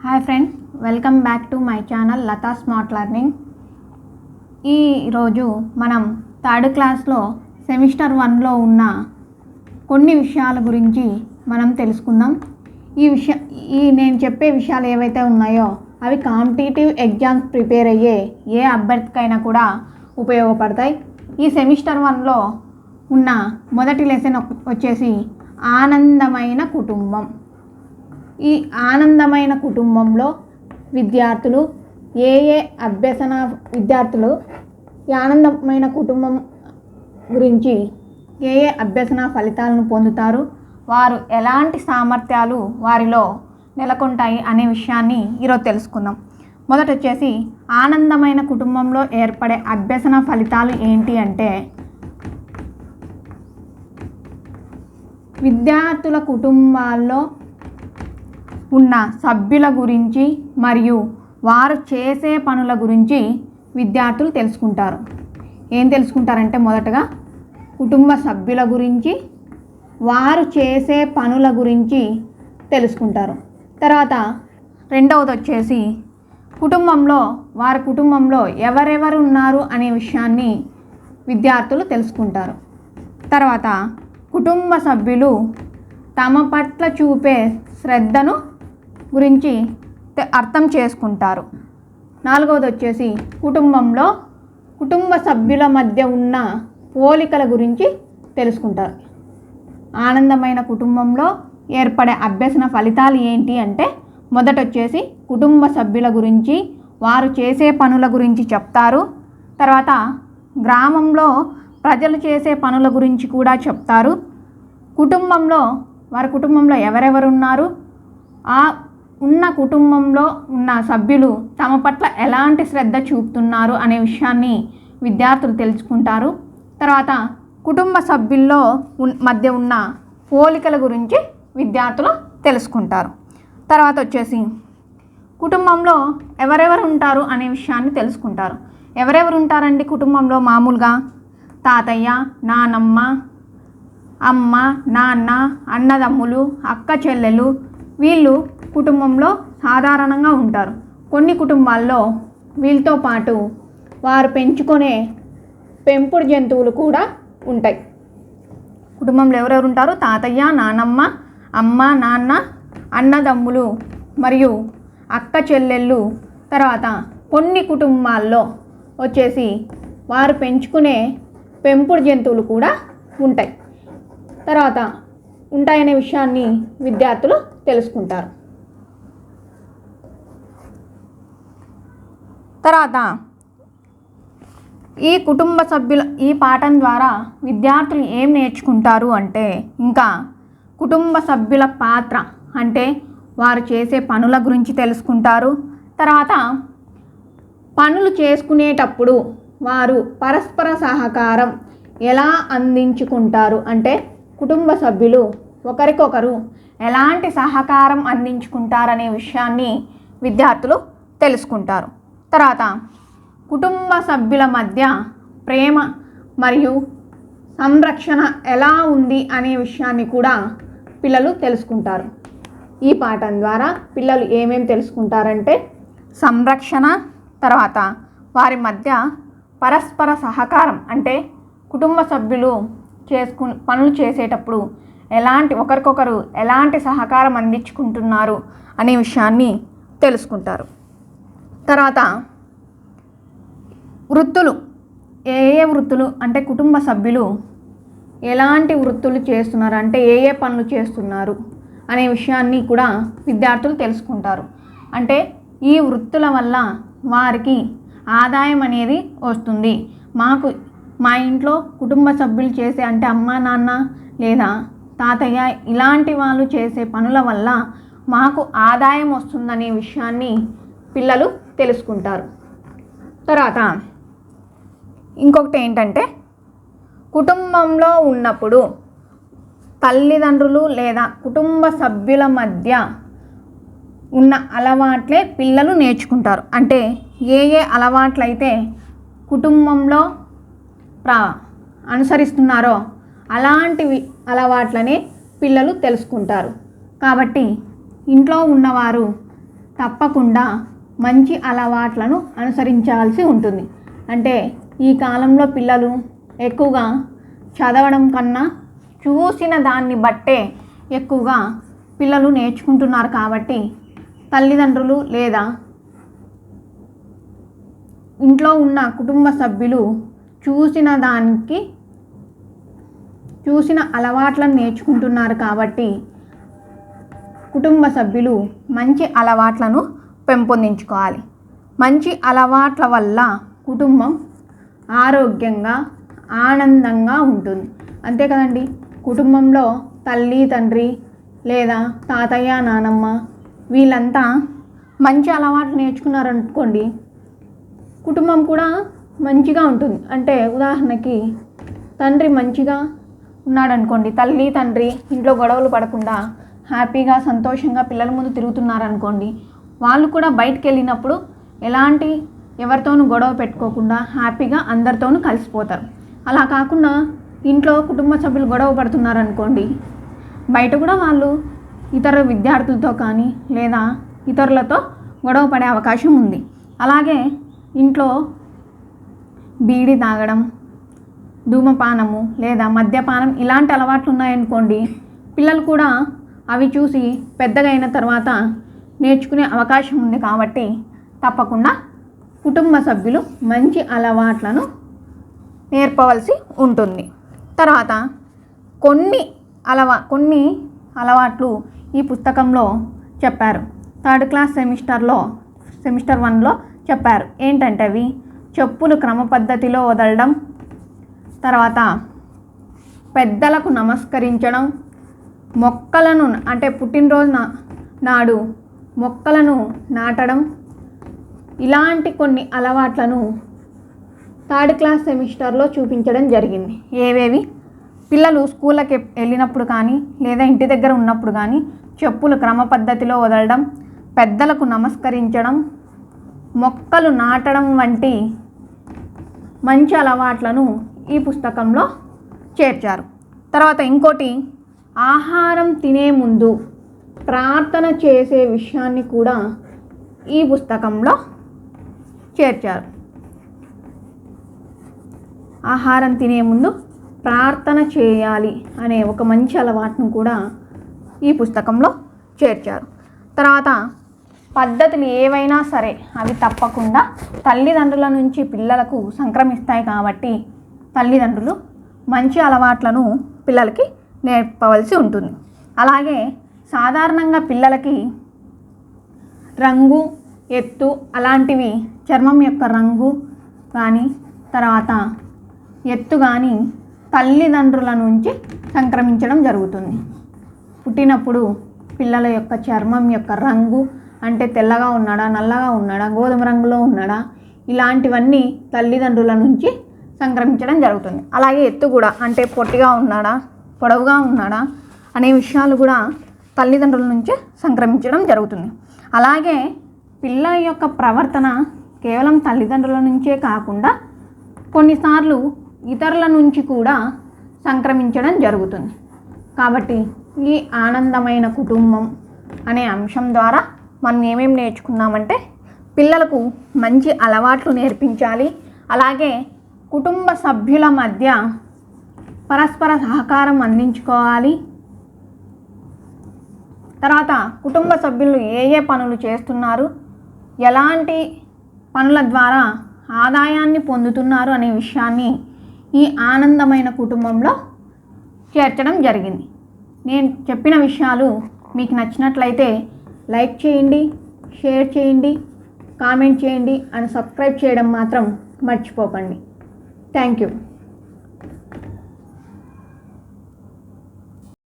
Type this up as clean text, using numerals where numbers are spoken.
Hi friends, welcome back to my channel Latha smart learning. ఈరోజు మనం third క్లాస్లో semester 1లో ఉన్న కొన్ని విషయాల గురించి మనం తెలుసుకుందాం. నేను చెప్పే విషయాలు ఏవైతే ఉన్నాయో అవి కాంపిటేటివ్ ఎగ్జామ్స్ ప్రిపేర్ అయ్యే ఏ అభ్యర్థికైనా కూడా ఉపయోగపడతాయి. ఈ సెమిస్టర్ 1లో ఉన్న మొదటి లెసన్ వచ్చేసి ఆనందమైన కుటుంబం. ఈ ఆనందమైన కుటుంబంలో విద్యార్థులు విద్యార్థులు ఈ ఆనందమైన కుటుంబం గురించి ఏ అభ్యసన ఫలితాలను పొందుతారు, వారు ఎలాంటి సామర్థ్యాలు వారిలో నెలకొంటాయి అనే విషయాన్ని ఈరోజు తెలుసుకుందాం. మొదట వచ్చేసి ఆనందమైన కుటుంబంలో ఏర్పడే అభ్యసన ఫలితాలు ఏంటి అంటే, విద్యార్థుల కుటుంబాల్లో ఉన్న సభ్యుల గురించి మరియు వారు చేసే పనుల గురించి విద్యార్థులు తెలుసుకుంటారు. ఏం తెలుసుకుంటారంటే, మొదటగా కుటుంబ సభ్యుల గురించి, వారు చేసే పనుల గురించి తెలుసుకుంటారు. తర్వాత రెండవది వచ్చేసి వారి కుటుంబంలో ఎవరెవరు ఉన్నారు అనే విషయాన్ని విద్యార్థులు తెలుసుకుంటారు. తర్వాత కుటుంబ సభ్యులు తమ పట్ల చూపే శ్రద్ధను గురించి అర్థం చేసుకుంటారు. నాలుగవది వచ్చేసి కుటుంబ సభ్యుల మధ్య ఉన్న పోలికల గురించి తెలుసుకుంటారు. ఆనందమైన కుటుంబంలో ఏర్పడే అభ్యసన ఫలితాలు ఏంటి అంటే, మొదట వచ్చేసి కుటుంబ సభ్యుల గురించి, వారు చేసే పనుల గురించి చెప్తారు. తర్వాత గ్రామంలో ప్రజలు చేసే పనుల గురించి కూడా చెప్తారు. వారి కుటుంబంలో ఎవరెవరు ఉన్నారు, ఆ కుటుంబంలో ఉన్న సభ్యులు తమ పట్ల ఎలాంటి శ్రద్ధ చూపుతున్నారు అనే విషయాన్ని విద్యార్థులు తెలుసుకుంటారు. తర్వాత కుటుంబ సభ్యుల్లో మధ్య ఉన్న పోలికల గురించి విద్యార్థులు తెలుసుకుంటారు. తర్వాత వచ్చేసి కుటుంబంలో ఎవరెవరు ఉంటారు అనే విషయాన్ని తెలుసుకుంటారు. ఎవరెవరు ఉంటారండి కుటుంబంలో? మామూలుగా తాతయ్య, నానమ్మ, అమ్మ, నాన్న, అన్నదమ్ములు, అక్క చెల్లెలు, వీళ్ళు కుటుంబంలో సాధారణంగా ఉంటారు. కొన్ని కుటుంబాల్లో వీళ్ళతో పాటు వారు పెంచుకునే పెంపుడు జంతువులు కూడా ఉంటాయి. కుటుంబంలో ఎవరెవరు ఉంటారు? తాతయ్య, నానమ్మ, అమ్మ, నాన్న, అన్నదమ్ములు మరియు అక్క చెల్లెళ్ళు. తర్వాత కొన్ని కుటుంబాల్లో వచ్చేసి వారు పెంచుకునే పెంపుడు జంతువులు కూడా ఉంటాయి. తర్వాత ఉంటాయనే విషయాన్ని విద్యార్థులు తెలుసుకుంటారు. తర్వాత ఈ పాఠం ద్వారా విద్యార్థులు ఏం నేర్చుకుంటారు అంటే, ఇంకా కుటుంబ సభ్యుల పాత్ర అంటే వారు చేసే పనుల గురించి తెలుసుకుంటారు. తర్వాత పనులు చేసుకునేటప్పుడు వారు పరస్పర సహకారం ఎలా అందించుకుంటారు అంటే, కుటుంబ సభ్యులు ఒకరికొకరు ఎలాంటి సహకారం అందించుకుంటారనే విషయాన్ని విద్యార్థులు తెలుసుకుంటారు. తర్వాత కుటుంబ సభ్యుల మధ్య ప్రేమ మరియు సంరక్షణ ఎలా ఉంది అనే విషయాన్ని కూడా పిల్లలు తెలుసుకుంటారు. ఈ పాఠం ద్వారా పిల్లలు ఏమేమి తెలుసుకుంటారంటే, సంరక్షణ, తర్వాత వారి మధ్య పరస్పర సహకారం అంటే కుటుంబ సభ్యులు పనులు చేసేటప్పుడు ఒకరికొకరు ఎలాంటి సహకారం అందించుకుంటున్నారు అనే విషయాన్ని తెలుసుకుంటారు. తర్వాత వృత్తులు, ఏ వృత్తులు అంటే కుటుంబ సభ్యులు ఎలాంటి వృత్తులు చేస్తున్నారు అంటే ఏ పనులు చేస్తున్నారు అనే విషయాన్ని కూడా విద్యార్థులు తెలుసుకుంటారు. అంటే ఈ వృత్తుల వల్ల వారికి ఆదాయం అనేది వస్తుంది. మా ఇంట్లో కుటుంబ సభ్యులు చేసే అంటే అమ్మ, నాన్న లేదా తాతయ్య ఇలాంటి వాళ్ళు చేసే పనుల వల్ల మాకు ఆదాయం వస్తుందనే విషయాన్ని పిల్లలు తెలుసుకుంటారు. తర్వాత ఇంకొకటి ఏంటంటే, కుటుంబంలో ఉన్నప్పుడు తల్లిదండ్రులు లేదా కుటుంబ సభ్యుల మధ్య ఉన్న అలవాట్లే పిల్లలు నేర్చుకుంటారు. అంటే ఏ అలవాట్లయితే కుటుంబంలో అనుసరిస్తున్నారో అలాంటివి అలవాట్లనే పిల్లలు తెలుసుకుంటారు. కాబట్టి ఇంట్లో ఉన్నవారు తప్పకుండా మంచి అలవాట్లను అనుసరించాల్సి ఉంటుంది. అంటే ఈ కాలంలో పిల్లలు ఎక్కువగా చదవడం కన్నా చూసిన దాన్ని బట్టే ఎక్కువగా పిల్లలు నేర్చుకుంటున్నారు. కాబట్టి తల్లిదండ్రులు లేదా ఇంట్లో ఉన్న కుటుంబ సభ్యులు చూసిన అలవాట్లను నేర్చుకుంటున్నారు. కాబట్టి కుటుంబ సభ్యులు మంచి అలవాట్లను పెంపొందించుకోవాలి. మంచి అలవాట్ల వల్ల కుటుంబం ఆరోగ్యంగా ఆనందంగా ఉంటుంది. అంతే కదండి. కుటుంబంలో తల్లి తండ్రి లేదా తాతయ్య నానమ్మ వీళ్ళంతా మంచి అలవాట్లు నేర్చుకున్నారనుకోండి, కుటుంబం కూడా మంచిగా ఉంటుంది. అంటే ఉదాహరణకి తండ్రి మంచిగా ఉన్నాడనుకోండి, తల్లి తండ్రి ఇంట్లో గొడవలు పడకుండా హ్యాపీగా సంతోషంగా పిల్లల ముందు తిరుగుతున్నారనుకోండి, వాళ్ళు కూడా బయటికి వెళ్ళినప్పుడు ఎలాంటి ఎవరితోనూ గొడవ పెట్టుకోకుండా హ్యాపీగా అందరితోనూ కలిసిపోతారు. అలా కాకుండా ఇంట్లో కుటుంబ సభ్యులు గొడవ పడుతున్నారనుకోండి, బయట కూడా వాళ్ళు ఇతర విద్యార్థులతో కానీ లేదా ఇతరులతో గొడవ పడే అవకాశం ఉంది. అలాగే ఇంట్లో బీడి తాగడం, ధూమపానము లేదా మద్యపానం ఇలాంటి అలవాట్లు ఉన్నాయనుకోండి, పిల్లలు కూడా అవి చూసి పెద్దగా అయిన తర్వాత నేర్చుకునే అవకాశం ఉంది. కాబట్టి తప్పకుండా కుటుంబ సభ్యులు మంచి అలవాట్లను నేర్పవలసి ఉంటుంది. తర్వాత కొన్ని అలవాట్లు ఈ పుస్తకంలో చెప్పారు. 3rd క్లాస్ సెమిస్టర్ 1లో చెప్పారు. ఏంటంటే అవి చెప్పులు క్రమ పద్ధతిలో వదలడం, తర్వాత పెద్దలకు నమస్కరించడం, మొక్కలను అంటే పుట్టినరోజు నాడు మొక్కలను నాటడం, ఇలాంటి కొన్ని అలవాట్లను 3rd క్లాస్ సెమిస్టర్లో చూపించడం జరిగింది. ఏవేవి? పిల్లలు స్కూళ్ళకి వెళ్ళినప్పుడు కానీ లేదా ఇంటి దగ్గర ఉన్నప్పుడు కానీ చెప్పులు క్రమ పద్ధతిలో వదలడం, పెద్దలకు నమస్కరించడం, మొక్కలు నాటడం వంటి మంచి అలవాట్లను ఈ పుస్తకంలో చేర్చారు. తర్వాత ఇంకోటి, ఆహారం తినే ముందు ప్రార్థన చేసే విషయాన్ని కూడా ఈ పుస్తకంలో చేర్చారు. ఆహారం తినే ముందు ప్రార్థన చేయాలి అనే ఒక మంచి అలవాటును కూడా ఈ పుస్తకంలో చేర్చారు. తర్వాత పద్ధతులు ఏవైనా సరే అవి తప్పకుండా తల్లిదండ్రుల నుంచి పిల్లలకు సంక్రమిస్తాయి. కాబట్టి తల్లిదండ్రులు మంచి అలవాట్లను పిల్లలకి నేర్పవలసి ఉంటుంది. అలాగే సాధారణంగా పిల్లలకి రంగు, ఎత్తు అలాంటివి చర్మం యొక్క రంగు కానీ తర్వాత ఎత్తు కానీ తల్లిదండ్రుల నుంచి సంక్రమించడం జరుగుతుంది. పుట్టినప్పుడు పిల్లల యొక్క చర్మం యొక్క రంగు అంటే తెల్లగా ఉన్నాడా, నల్లగా ఉన్నాడా, గోధుమ రంగులో ఉన్నాడా, ఇలాంటివన్నీ తల్లిదండ్రుల నుంచి సంక్రమించడం జరుగుతుంది. అలాగే ఎత్తు కూడా అంటే పొట్టిగా ఉన్నాడా, పొడవుగా ఉన్నాడా అనే విషయాలు కూడా తల్లిదండ్రుల నుంచి సంక్రమించడం జరుగుతుంది. అలాగే పిల్లల యొక్క ప్రవర్తన కేవలం తల్లిదండ్రుల నుంచే కాకుండా కొన్నిసార్లు ఇతరుల నుంచి కూడా సంక్రమించడం జరుగుతుంది. కాబట్టి ఈ ఆనందమైన కుటుంబం అనే అంశం ద్వారా మనం ఏమేమి నేర్చుకున్నామంటే పిల్లలకు మంచి అలవాట్లు నేర్పించాలి. అలాగే కుటుంబ సభ్యుల మధ్య పరస్పర సహకారం అందించుకోవాలి. తర్వాత కుటుంబ సభ్యులు ఏ పనులు చేస్తున్నారు, ఎలాంటి పనుల ద్వారా ఆదాయాన్ని పొందుతున్నారు అనే విషయాన్ని ఈ ఆనందమైన కుటుంబంలో చేర్చడం జరిగింది. నేను చెప్పిన విషయాలు మీకు నచ్చినట్లయితే లైక్ చేయండి, షేర్ చేయండి, కామెంట్ చేయండి అండ్ సబ్స్క్రైబ్ చేయడం మాత్రం మర్చిపోకండి. Thank you.